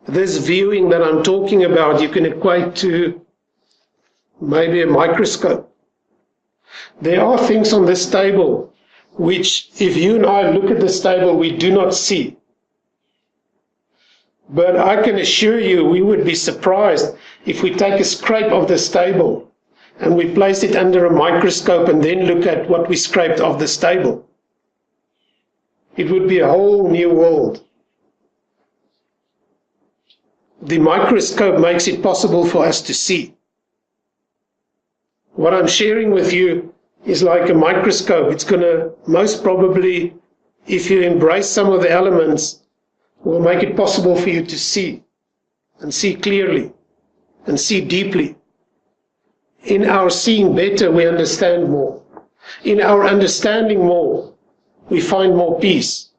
This viewing that I'm talking about, you can equate to maybe a microscope. There are things on this table which, if you and I look at this table, we do not see. But I can assure you we would be surprised if we take a scrape of this table and we place it under a microscope and then look at what we scraped off this table. It would be a whole new world. The microscope makes it possible for us to see. What I'm sharing with you is like a microscope. It's going to most probably, if you embrace some of the elements, will make it possible for you to see, and see clearly, and see deeply. In our seeing better, we understand more. In our understanding more, we find more peace.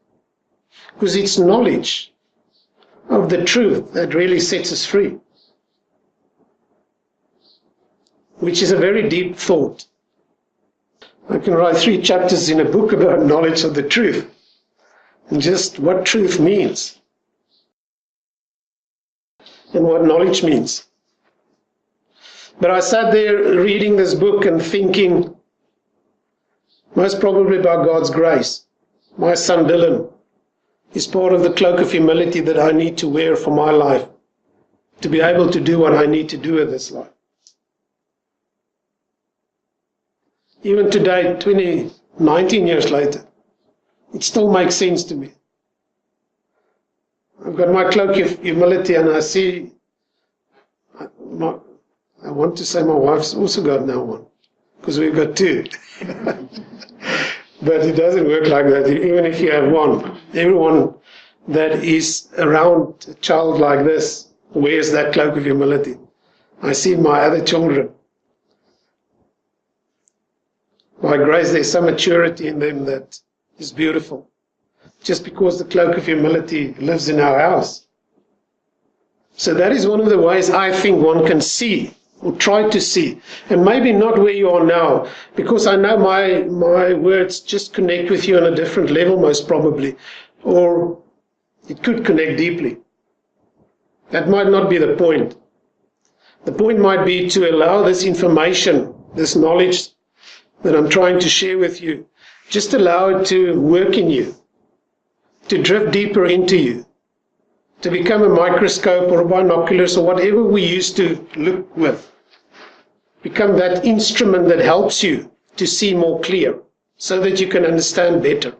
Because it's knowledge of the truth that really sets us free. Which is a very deep thought. I can write 3 chapters in a book about knowledge of the truth. And just what truth means. And what knowledge means. But I sat there reading this book and thinking, most probably by God's grace, my son Dylan is part of the cloak of humility that I need to wear for my life, to be able to do what I need to do with this life. Even today, 19 years later, it still makes sense to me. I've got my cloak of humility, and I see, I want to say my wife's also got now one, because we've got 2. But it doesn't work like that. Even if you have one, everyone that is around a child like this wears that cloak of humility. I see my other children. By grace, there's some maturity in them that is beautiful. Just because the cloak of humility lives in our house. So that is one of the ways I think one can see, or try to see. And maybe not where you are now, because I know my words just connect with you on a different level, most probably. Or it could connect deeply. That might not be the point. The point might be to allow this information, this knowledge that I'm trying to share with you, just allow it to work in you, to drift deeper into you, to become a microscope or a binoculars or whatever we used to look with. Become that instrument that helps you to see more clear, so that you can understand better.